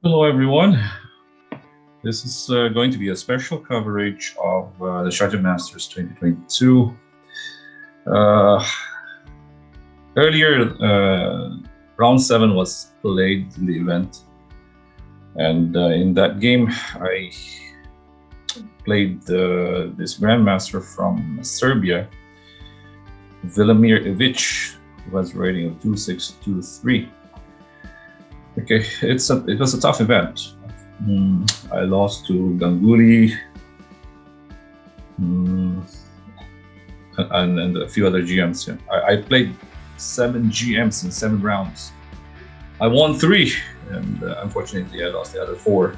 Hello, everyone. This is going to be a special coverage of the Sharjah Masters 2022. Uh, Earlier, round 7 was played in the event, and in that game, I played this Grandmaster from Serbia, Velimir Ivic, who has a rating of 2623. Okay, it was a tough event. I lost to Ganguly and a few other GMs. Yeah. I played 7 GMs in 7 rounds. I won 3, and unfortunately, I lost the other 4.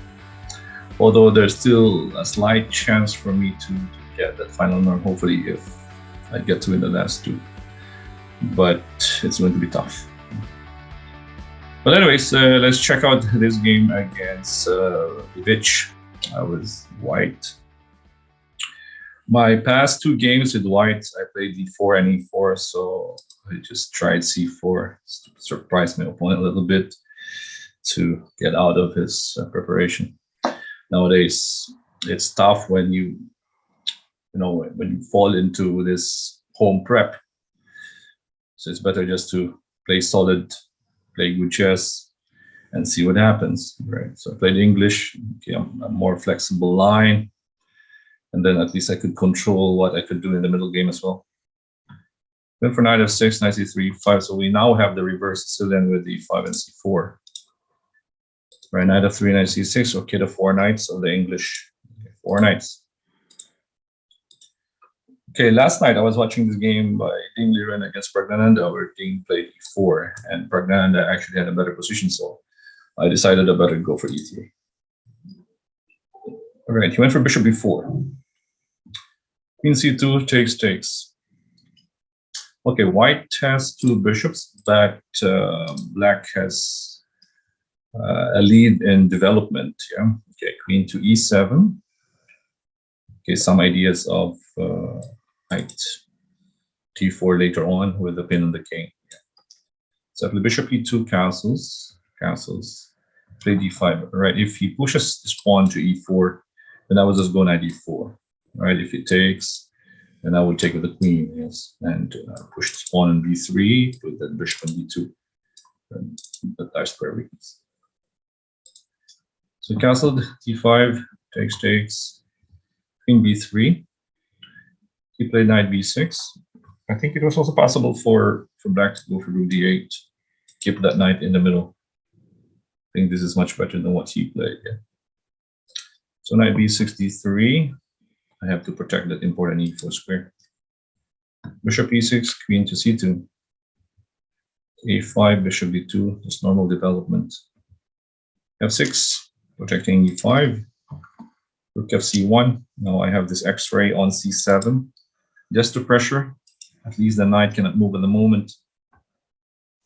Although there's still a slight chance for me to get that final norm, hopefully, if I get to win the last 2. But it's going to be tough. But anyways, let's check out this game against Ivic. I was white. My past 2 games with white, I played d4 and e4, so I just tried c4 to surprise my opponent a little bit to get out of his preparation. Nowadays, it's tough when you fall into this home prep. So it's better just to play solid, play good chess, and see what happens, right? So I played English, okay, a more flexible line, and then at least I could control what I could do in the middle game as well. Then for knight f6, knight c3, 5, so we now have the reverse Sicilian with e5 and c4. Right, knight f3, knight c6, okay, the 4 knights of the English, 4 knights. Okay, last night I was watching this game by Dean Liren against Pragnananda, where Dean played e4, and Pragnananda actually had a better position, so I decided I better go for e3. All right, he went for bishop b4. Queen c2 takes. Okay, white has 2 bishops, but black has a lead in development. Yeah. Okay, queen to e7. Okay, some ideas of knight t4 later on with the pin on the king. Yeah. So the bishop e2 castles, play d5. Right, if he pushes this pawn to e4, then I will just go knight e4. Right, if he takes, then I will take with the queen, yes, and push this pawn on b3 with the bishop on b2. And that's square weakness. So castled d5, takes, queen b3. He played knight b6. I think it was also possible for black to go for rook d8, keep that knight in the middle. I think this is much better than what he played. Yeah. So knight b6 d3. I have to protect that important e4 square. Bishop e6, queen to c2. a5, bishop b2, just normal development. f6, protecting e5. Rook fc1. Now I have this x-ray on c7, just to pressure. At least the knight cannot move at the moment.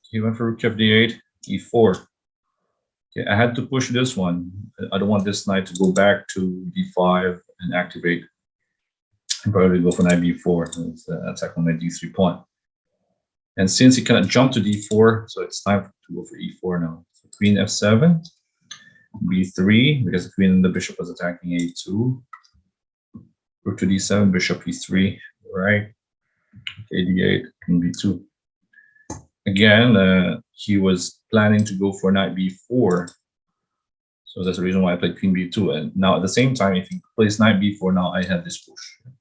He went for rook fd8, e4. Okay, I had to push this one. I don't want this knight to go back to d5 and activate. And probably go for knight b4, attack on my d3 pawn. And since he cannot jump to d4, so it's time to go for e4 now. So queen f7, b3, because the queen and the bishop was attacking a2. Rook to d7, bishop e3, right? Okay, d8, queen b2. Again, he was planning to go for knight b4. So that's the reason why I played queen b2. And now at the same time, if he plays knight b4, now I have this push.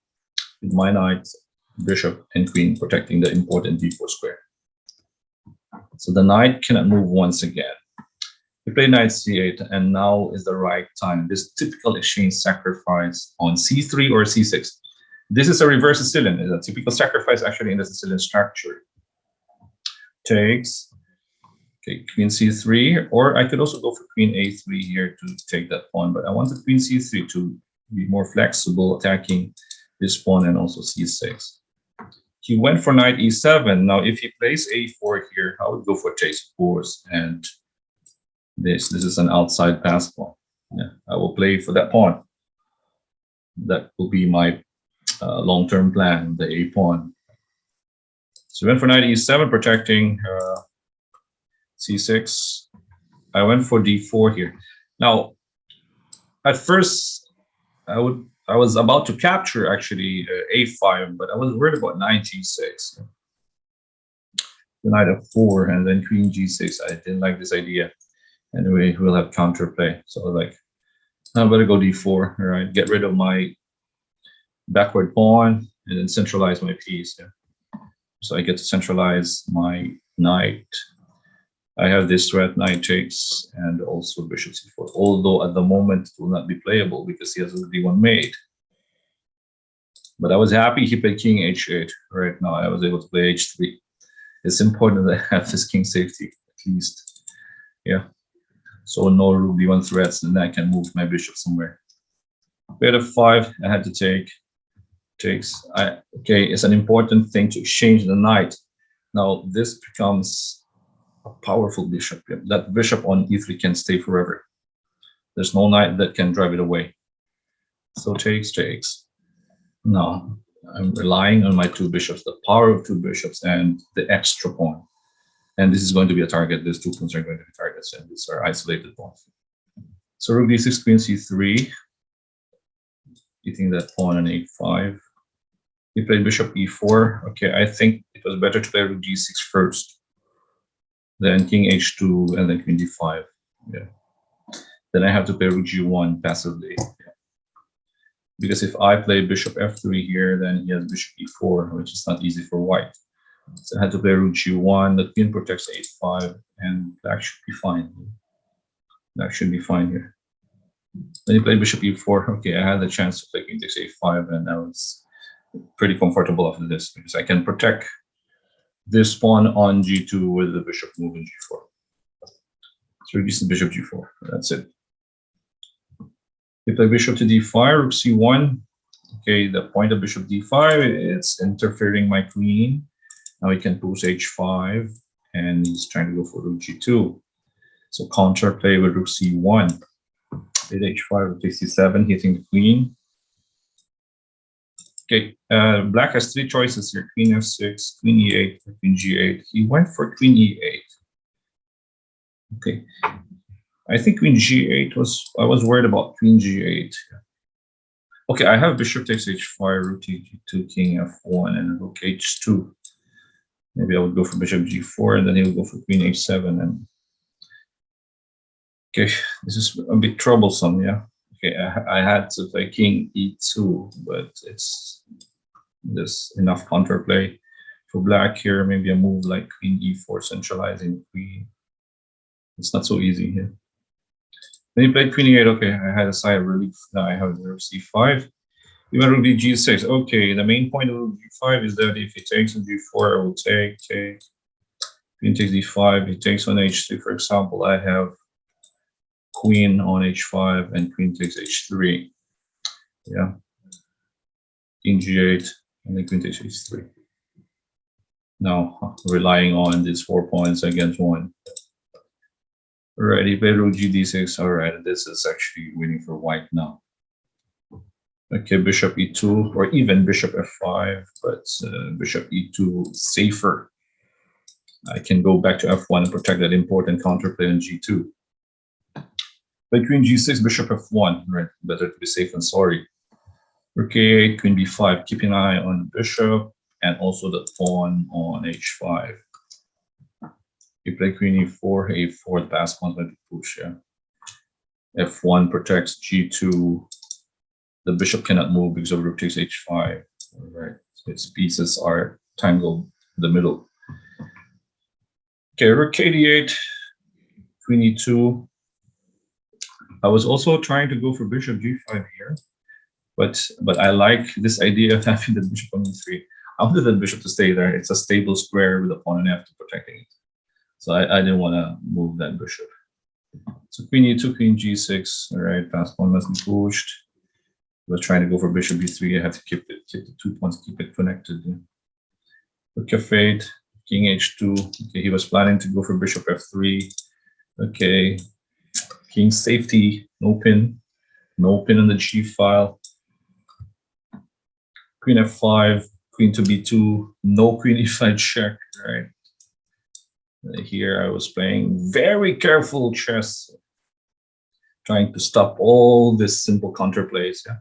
With my knight, bishop, and queen protecting the important d4 square. So the knight cannot move once again. We play knight c8, and now is the right time. This typical exchange sacrifice on c3 or c6. This is a reverse Sicilian. It's a typical sacrifice actually in the Sicilian structure. Takes. Okay, queen c3, or I could also go for queen a3 here to take that pawn, but I wanted queen c3 to be more flexible, attacking this pawn and also c6. He went for knight e7. Now, if he plays a4 here, I would go for takes, of course, and this is an outside pass pawn. Yeah, I will play for that pawn. That will be my long-term plan, the a pawn. So we went for knight e7, protecting c6. I went for d4 here. Now, at first, I was about to capture actually a5, but I was worried about knight g6, the knight f4, and then queen g6. I didn't like this idea. Anyway, we'll have counterplay. So I was like, I better go d4, all right, get rid of my backward pawn and then centralize my piece. Yeah. So I get to centralize my knight. I have this threat, knight takes, and also bishop c4, although at the moment it will not be playable because he has already one made. But I was happy he played king h8. Right now I was able to play h3. It's important that I have this king safety, at least. Yeah. So no rook d1 threats, and I can move my bishop somewhere. Bit f5, I had to take. Takes. Okay, it's an important thing to exchange the knight. Now this becomes a powerful bishop. That bishop on e3 can stay forever. There's no knight that can drive it away. So takes. Now I'm relying on my two bishops, the power of two bishops and the extra pawn. And this is going to be a target. These 2 pawns are going to be targets, and these are isolated pawns. So rook d6, queen c3, eating that pawn on a5. He played bishop e4. Okay, I think it was better to play rook g6 first, then king h2, and then queen d5. Yeah. Then I have to play rook g1 passively. Yeah. Because if I play bishop f3 here, then he has bishop e4, which is not easy for white. So I had to play rook g1. The queen protects a5, and that should be fine. That should be fine here. Then he played bishop e4. Okay, I had the chance to play king takes a5, and I was pretty comfortable after this because I can protect this pawn on g2 with the bishop move in g4. So reduce the bishop g4. That's it. You play bishop to d5, rook c1. Okay, the point of bishop d5, it's interfering my queen. Now he can push h5, and he's trying to go for rook g2. So counterplay with rook c1. Played h5, rook takes c7, hitting the queen. Okay, black has 3 choices here: queen f6, queen e8, queen g8. He went for queen e8. Okay, I think queen g8 I was worried about queen g8. Okay, I have bishop takes h5, rook g2, king f1, and rook h2. Maybe I would go for bishop g4, and then he would go for queen h7. And okay, this is a bit troublesome, yeah. Okay, I had to play king e2, but there's enough counterplay for black here. Maybe a move like queen e4, centralizing the queen. It's not so easy here. Then he played queen e8. Okay, I had a sigh of relief. Now I have rook c5. Even rook g6. Okay, the main point of rook g5 is that if he takes on g4, I will take. Queen takes d5. He takes on h3, for example. I have queen on h5 and queen takes h3. Yeah. King g8 and then queen takes h3. Now relying on these 4 points against 1. Alright, he played rook gd6. Alright, this is actually winning for white now. Okay, bishop e2 or even bishop f5, but bishop e2 safer. I can go back to f1 and protect that important counterplay on g2. But queen g6, bishop f1, right? Better to be safe than sorry. Rook a8, queen b5, keeping an eye on the bishop and also the pawn on h5. You play queen e4, a4, the pass pawn might be pushed, yeah. f1 protects g2. The bishop cannot move because of rook takes h5. All right, so its pieces are tangled in the middle. Okay, rook d8, queen e2. I was also trying to go for bishop g5 here, but I like this idea of having the bishop on e3. I wanted the bishop to stay there. It's a stable square with a pawn on f2 protecting it. So I didn't want to move that bishop. So queen e2, queen g6. All right, pass pawn must be pushed. I was trying to go for bishop b3. I have to keep the 2 pawns, keep it connected. Rook f8, king h2. Okay, he was planning to go for bishop f3. Okay, king safety, no pin on the g file. Queen f5, queen to b2, no queen e5 check, right? Here I was playing very careful chess. trying to stop all this simple counterplays. Yeah.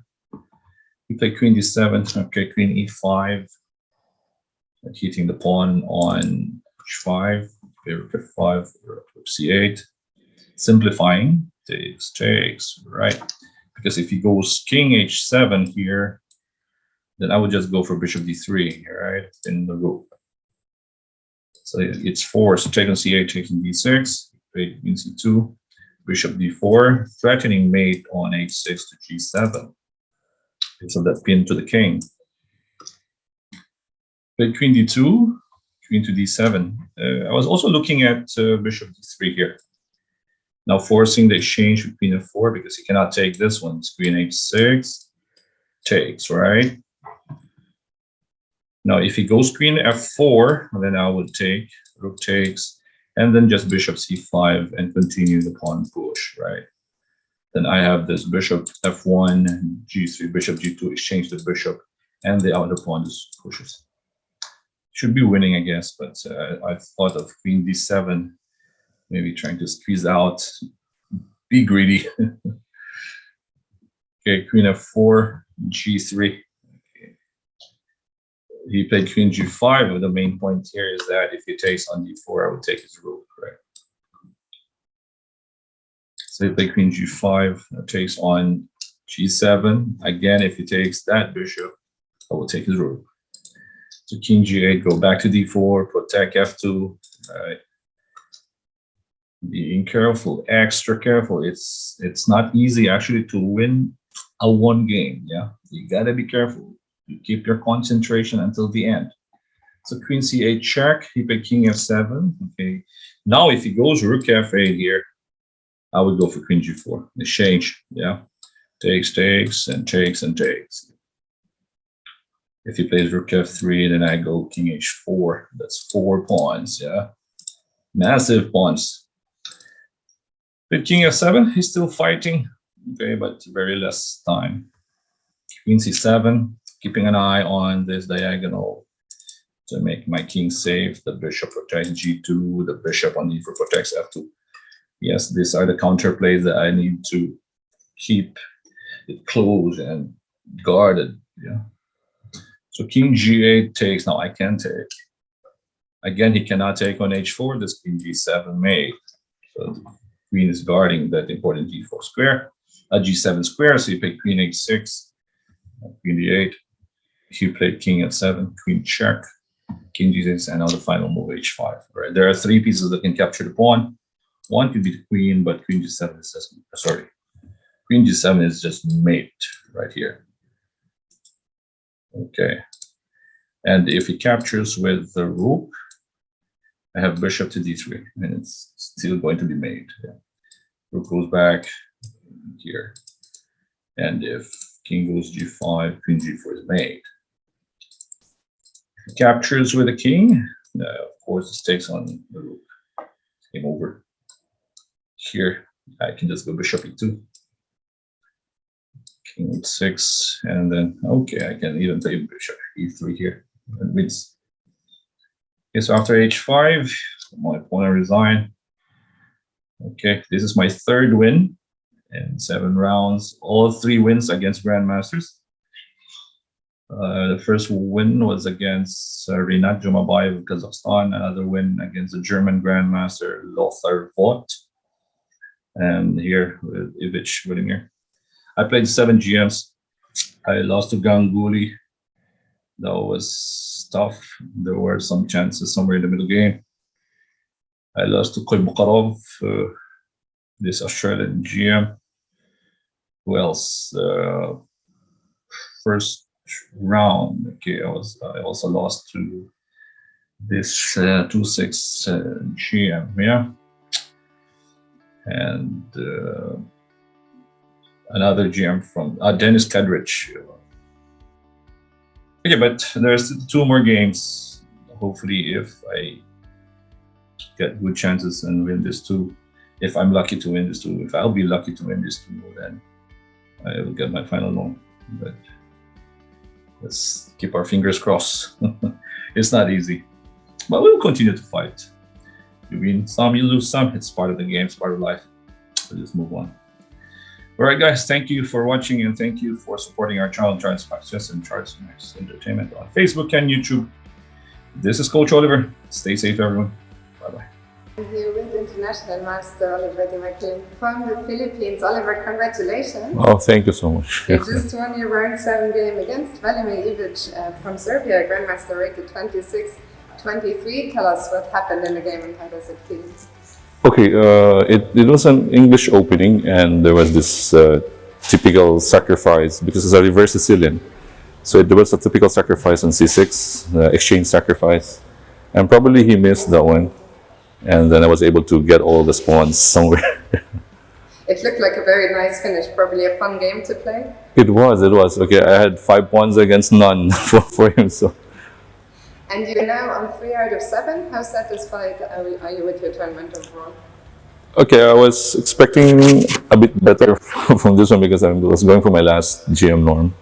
He played queen d7. Okay, queen e5. Hitting the pawn on h5. Rook f5. Rook c8. Simplifying. Takes. Right. Because if he goes king h7 here, then I would just go for bishop d3. Right. In the rook. So it's forced. Check on c8. Check on d6. Queen c2. Bishop d4, threatening mate on h6 to g7. So that pin to the king. Played queen d2, queen to d7. I was also looking at bishop d3 here. Now forcing the exchange with queen f4 because he cannot take this one. It's queen h6 takes, right? Now if he goes queen f4, then I would take, rook takes, and then just bishop c5 and continue the pawn push, right? Then I have this bishop f1, g3, bishop g2, exchange the bishop, and the other pawn just pushes. Should be winning, I guess, but I thought of queen d7, maybe trying to squeeze out, be greedy. Okay, queen f4, g3. Okay. He played queen g5, but the main point here is that if he takes on d4, I would take his rook, right? So he played queen g5, takes on g7. Again, if he takes that bishop, I will take his rook. So king g8, go back to d4, protect f2. Right. Being careful, extra careful. It's not easy actually to win a one game. Yeah, you gotta be careful. You keep your concentration until the end. So queen c8 check. He played king f7. Okay. Now if he goes rook f8 here, I would go for queen g4. Exchange. Yeah, takes, and takes. If he plays rook f3, then I go king h4. That's 4 pawns. Yeah, massive pawns. With king f7, he's still fighting. Okay, but very less time. Queen c7, keeping an eye on this diagonal to make my king safe. The bishop protects g2. The bishop on d4 protects f2. Yes, these are the counter plays that I need to keep it close and guarded. Yeah. So king g8 takes. Now I can take. Again, he cannot take on h4. This king g7 mate. So the queen is guarding that important g4 square, g7 square. So you play queen h6, queen d8. He played king f7, queen check, king g6, and now the final move h5. Right. There are 3 pieces that can capture the pawn. One could be the queen, but queen g7 is just, sorry, queen g7 is just mate right here. Okay. And if he captures with the rook, I have bishop to d3, and it's still going to be mate. Yeah. Rook goes back here. And if king goes g5, queen g4 is mate. Captures with the king. Of course, this takes on the rook. Game over. Here, I can just go bishop e2. King h6, and then, okay, I can even play bishop e3 here. And wins. Okay, so after h5, my opponent resign. Okay, this is my 3rd win in 7 rounds. All 3 wins against grandmasters. The first win was against Rinat Jumabayev of Kazakhstan. Another win against the German grandmaster Lothar Vaught. And here with Ivic Velimir. I played 7 GMs. I lost to Ganguly. That was tough. There were some chances somewhere in the middle game. I lost to Kolbukharov, this Australian GM. Who else? First round, okay, I also lost to this 2-6 GM, yeah, and another GM from Dennis Kadrich. Okay, but there's 2 more games. Hopefully, if I get good chances and win this 2, if I'm lucky to win this 2, if I'll be lucky to win this 2, then I will get my final loan. But let's keep our fingers crossed. It's not easy, but we'll continue to fight. You win some, you lose some. It's part of the game, it's part of life. So just move on. All right, guys, thank you for watching and thank you for supporting our channel, Charles Max Chess and Charles Max Entertainment on Facebook and YouTube. This is Coach Oliver. Stay safe, everyone. Bye-bye. I'm here with International Master Oliver Ivic from the Philippines. Oliver, congratulations. Oh, thank you so much. You just won your round 7 game against Velimir Ivic from Serbia, Grandmaster rated 26-23. Tell us what happened in the game and how does it feel? Okay, it was an English opening, and there was this typical sacrifice because it's a reverse Sicilian. So there was a typical sacrifice on c6, exchange sacrifice, and probably he missed that one. And then I was able to get all the spawns somewhere. It looked like a very nice finish, probably a fun game to play. It was. Okay, I had 5 pawns against none for him, so. And you're now on 3 out of 7. How satisfied are you with your tournament overall? Okay, I was expecting a bit better from this one because I was going for my last GM norm.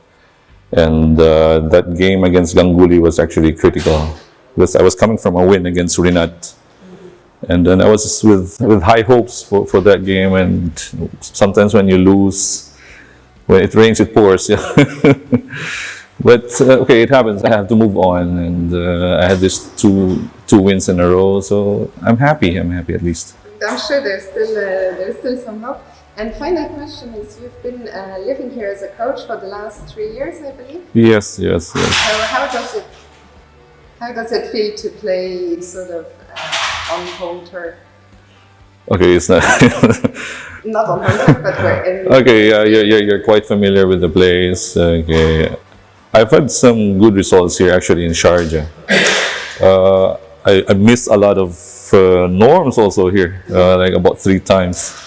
And that game against Ganguly was actually critical because I was coming from a win against Rinat. And then I was with high hopes for that game, and sometimes when you lose, when it rains, it pours. Yeah. But okay, it happens. I have to move on, and I had these two wins in a row, so I'm happy. I'm happy at least. I'm sure there's still some hope. And final question is, you've been living here as a coach for the last 3 years, I believe. Yes. So how does it feel to play sort of on home turf? Okay, it's not. Not on home turf, but we're in. Okay, yeah, you're quite familiar with the place. Okay, I've had some good results here actually in Sharjah. I missed a lot of norms also here, like about 3 times.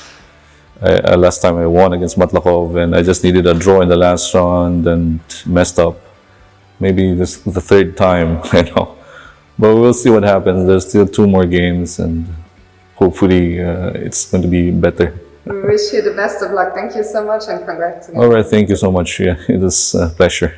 Last time I won against Matlakov, and I just needed a draw in the last round and messed up. Maybe this is the 3rd time, I know. But we'll see what happens. There's still 2 more games, and hopefully it's going to be better. We wish you the best of luck. Thank you so much, and congrats again. All right, thank you so much. Yeah, it was a pleasure.